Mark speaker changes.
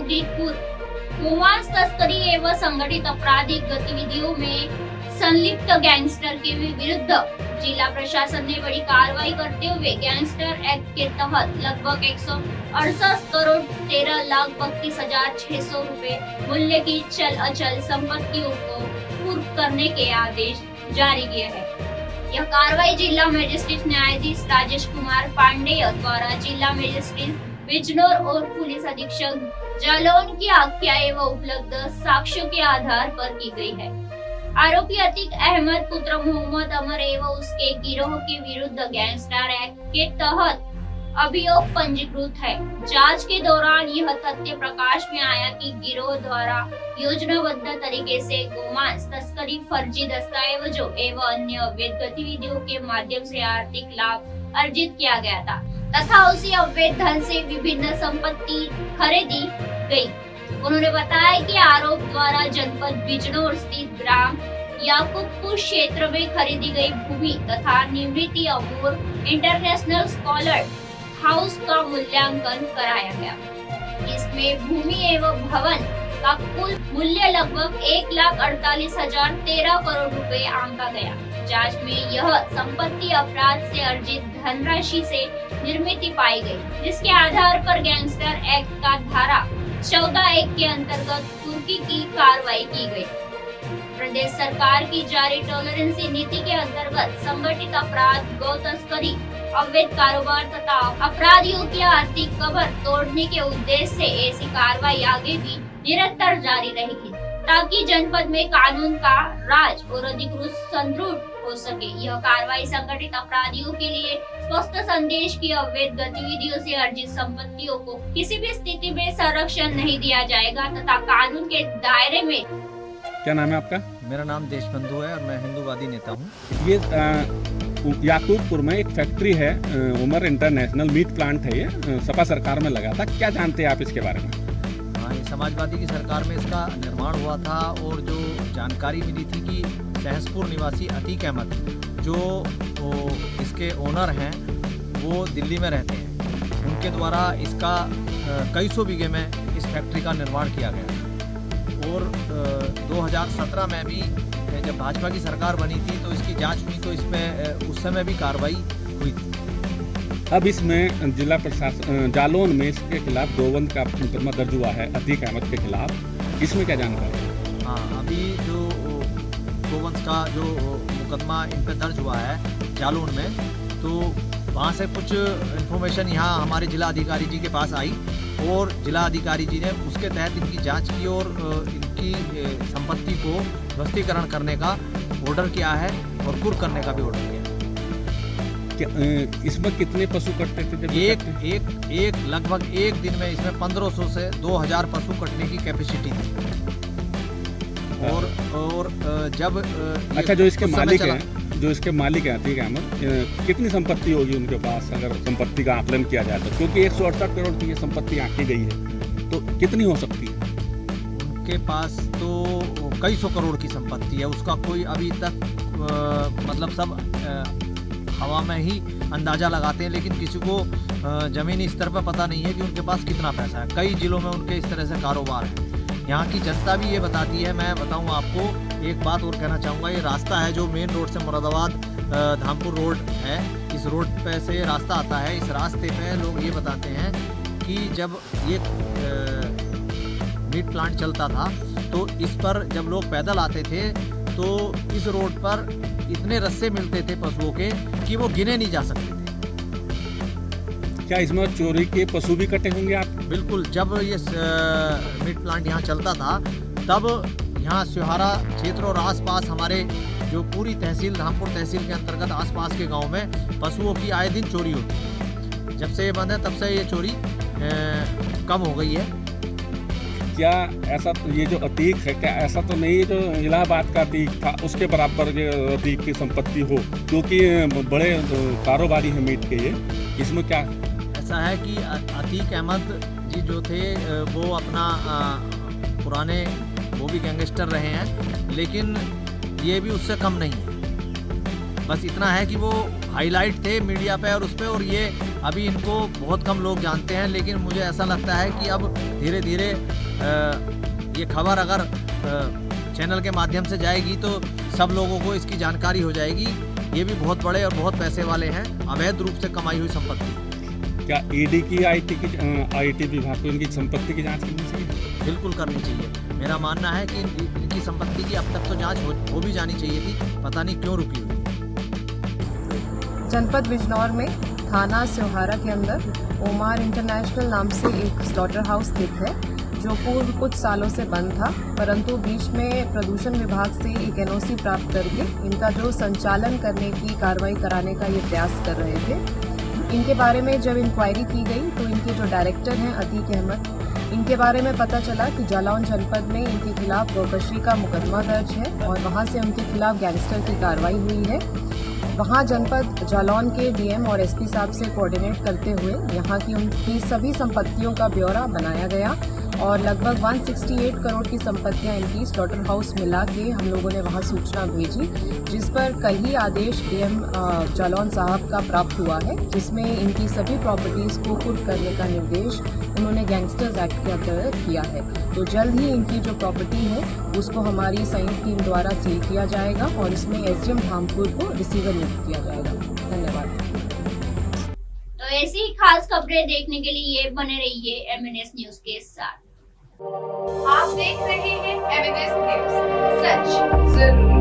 Speaker 1: उदितपुर गोमांस तस्करी एवं संगठित आपराधिक गतिविधियों में संलिप्त गैंगस्टर के विरुद्ध जिला प्रशासन ने बड़ी कार्रवाई करते हुए गैंगस्टर एक्ट के तहत लगभग 168 करोड़ 13,32,600 रुपए मूल्य की चल अचल संपत्तियों को कुर्क करने के आदेश जारी किए हैं। यह कार्रवाई जिला मजिस्ट्रेट न्यायाधीश राजेश कुमार पांडेय द्वारा जिला मजिस्ट्रेट बिजनौर और पुलिस अधीक्षक जालौन की आख्या एवं उपलब्ध साक्ष्यों के आधार पर की गई है। आरोपी अतीक अहमद पुत्र मोहम्मद अमर एवं उसके गिरोह के विरुद्ध गैंगस्टर एक्ट के तहत अभियोग पंजीकृत है। जांच के दौरान यह तथ्य प्रकाश में आया कि गिरोह द्वारा योजनाबद्ध तरीके से गोमांस तस्करी, फर्जी दस्तावेजों एवं अन्य अवैध गतिविधियों के माध्यम से आर्थिक लाभ अर्जित किया गया था तथा उसी अवैध धन से विभिन्न संपत्ति खरीदी गई। उन्होंने बताया कि आरोप द्वारा जनपद बिजनौर स्थित ग्राम याकूबपुर क्षेत्र में खरीदी गई भूमि तथा निवृत्ति अमूर इंटरनेशनल स्कॉलर हाउस का मूल्यांकन कराया गया। इसमें भूमि एवं भवन का कुल मूल्य लगभग 1,48,013 करोड़ रुपए आंका गया। जांच में यह संपत्ति अपराध से अर्जित धनराशि से निर्मित पाई गई, जिसके आधार पर गैंगस्टर एक्ट का धारा 14(1) के अंतर्गत कुर्की की कार्रवाई की गई। प्रदेश सरकार की जारी टॉलरेंसी नीति के अंतर्गत संगठित अपराध, गौ तस्करी, अवैध कारोबार तथा अपराधियों की आर्थिक कबर तोड़ने के उद्देश्य से ऐसी कार्रवाई आगे भी निरंतर जारी रहेगी ताकि जनपद में कानून का राज और अधिकृत सुदृढ़ हो सके। यह कार्रवाई संगठित अपराधियों के लिए स्पष्ट संदेश की अवैध गतिविधियों से अर्जित संपत्तियों को किसी भी स्थिति में संरक्षण नहीं दिया जाएगा तथा कानून के दायरे में।
Speaker 2: क्या नाम है आपका?
Speaker 3: मेरा नाम देशबंधु है और मैं हिंदूवादी नेता हूँ।
Speaker 2: ये याकूबपुर में एक फैक्ट्री है, उमर इंटरनेशनल मीट प्लांट है, ये सपा सरकार में लगा था। क्या जानते हैं आप इसके बारे में?
Speaker 3: हाँ, ये समाजवादी की सरकार में इसका निर्माण हुआ था और जो जानकारी मिली थी कि सहसपुर निवासी अतीक अहमद जो इसके ओनर हैं वो दिल्ली में रहते हैं, उनके द्वारा इसका कई सौ बीघे में इस फैक्ट्री का निर्माण किया गया और 2017 में भी जब भाजपा की सरकार बनी थी तो इसकी जांच हुई तो इसमें उस समय भी कार्रवाई हुई थी।
Speaker 2: अब इसमें जिला प्रशासन जालौन में इसके खिलाफ गोवंश का मुकदमा दर्ज हुआ है अतीक अहमद के खिलाफ, इसमें क्या जानकारी?
Speaker 3: हाँ, अभी जो गोवंश का जो मुकदमा इन पर दर्ज हुआ है जालौन में, तो वहाँ से कुछ इन्फॉर्मेशन यहाँ हमारे जिला अधिकारी जी के पास आई और जिला अधिकारी जी ने उसके तहत इनकी जांच की और इनकी संपत्ति को ध्वस्तीकरण करने का ऑर्डर किया है और कुर्क करने का भी ऑर्डर किया है।
Speaker 2: इसमें कितने पशु कटते थे?
Speaker 3: एक लगभग एक दिन में इसमें 1500 से 2000 पशु कटने की कैपेसिटी थी। और जब
Speaker 2: अच्छा, जो इसके मालिक हैं अतीक अहमद, कितनी संपत्ति होगी उनके पास अगर संपत्ति का आकलन किया जाए तो? क्योंकि 168 करोड़ की ये संपत्ति आंकी गई है, तो कितनी हो सकती है?
Speaker 3: उनके पास तो कई सौ करोड़ की संपत्ति है, उसका कोई अभी तक मतलब सब हवा में ही अंदाजा लगाते हैं, लेकिन किसी को जमीनी स्तर पर पता नहीं है कि उनके पास कितना पैसा है। कई जिलों में उनके इस तरह से कारोबार है। यहाँ की जनता भी ये बताती है। मैं बताऊँ आपको एक बात और कहना चाहूँगा, ये रास्ता है जो मेन रोड से मुरादाबाद धामपुर रोड है, इस रोड पे से रास्ता आता है। इस रास्ते पे लोग ये बताते हैं कि जब ये मीट प्लांट चलता था तो इस पर जब लोग पैदल आते थे तो इस रोड पर इतने रस्से मिलते थे पशुओं के कि वो गिने नहीं जा सकते थे।
Speaker 2: क्या इसमें चोरी के पशु भी कटे होंगे आप?
Speaker 3: बिल्कुल, जब ये मीट प्लांट यहाँ चलता था तब यहाँ सिहारा क्षेत्र और आसपास हमारे जो पूरी तहसील धामपुर तहसील के अंतर्गत आसपास के गांव में पशुओं की आए दिन चोरी होती है। जब से ये बंद है तब से ये चोरी कम हो गई है।
Speaker 2: क्या ऐसा, ये जो अतीक है, क्या ऐसा तो नहीं है जो इलाहाबाद का अतीक था उसके बराबर ये अतीक की संपत्ति हो, क्योंकि बड़े कारोबारी हैं मीट के ये, इसमें क्या?
Speaker 3: ऐसा है कि अतीक अहमद जी जो थे वो अपना पुराने वो भी गैंगस्टर रहे हैं, लेकिन ये भी उससे कम नहीं है। बस इतना है कि वो हाईलाइट थे मीडिया पे और उस पे, और ये अभी इनको बहुत कम लोग जानते हैं। लेकिन मुझे ऐसा लगता है कि अब धीरे धीरे ये खबर अगर चैनल के माध्यम से जाएगी तो सब लोगों को इसकी जानकारी हो जाएगी। ये भी बहुत बड़े और बहुत पैसे वाले हैं, अवैध रूप से कमाई हुई संपत्ति।
Speaker 2: क्या ईडी की आईटी विभाग को इनकी संपत्ति की जांच करनी चाहिए?
Speaker 3: बिल्कुल करनी चाहिए। मेरा मानना है कि इनकी संपत्ति की अब तक तो जांच हो भी जानी चाहिए थी, पता नहीं क्यों रुकी हुई।
Speaker 4: जनपद बिजनौर में थाना स्योहारा के अंदर ओमार इंटरनेशनल नाम से एक स्लॉटर हाउस स्थित है, जो पूर्व कुछ सालों से बंद था, परंतु बीच में प्रदूषण विभाग से एक एनओसी प्राप्त करके इनका जो संचालन करने की कार्रवाई कराने का ये प्रयास कर रहे थे। इनके बारे में जब इंक्वायरी की गई तो इनके जो डायरेक्टर हैं अतीक अहमद, इनके बारे में पता चला कि जालौन जनपद में इनके खिलाफ गोकशी का मुकदमा दर्ज है और वहां से उनके खिलाफ गैंगस्टर की कार्रवाई हुई है। वहां जनपद जालौन के डीएम और एसपी साहब से कोऑर्डिनेट करते हुए यहाँ की उनकी सभी संपत्तियों का ब्यौरा बनाया गया और लगभग 168 करोड़ की संपत्तियां इनकी स्लॉटर हाउस मिला के हम लोगों ने वहां सूचना भेजी, जिस पर कल ही आदेश डीएम जालौन साहब का प्राप्त हुआ है, जिसमें इनकी सभी प्रॉपर्टीज को कुर्क करने का निर्देश उन्होंने गैंगस्टर्स एक्ट के अंतर्गत किया है। तो जल्द ही इनकी जो प्रॉपर्टी है उसको हमारी संयुक्त टीम द्वारा सील किया जाएगा और इसमें एसडीएम धामपुर को रिसीवर नियुक्त किया जाएगा। धन्यवाद।
Speaker 1: तो ऐसी ही खास खबरें देखने के लिए बने रहिए एमएनएस न्यूज के साथ।
Speaker 5: आप देख रहे हैं एमएनएस न्यूज, सच जरूर।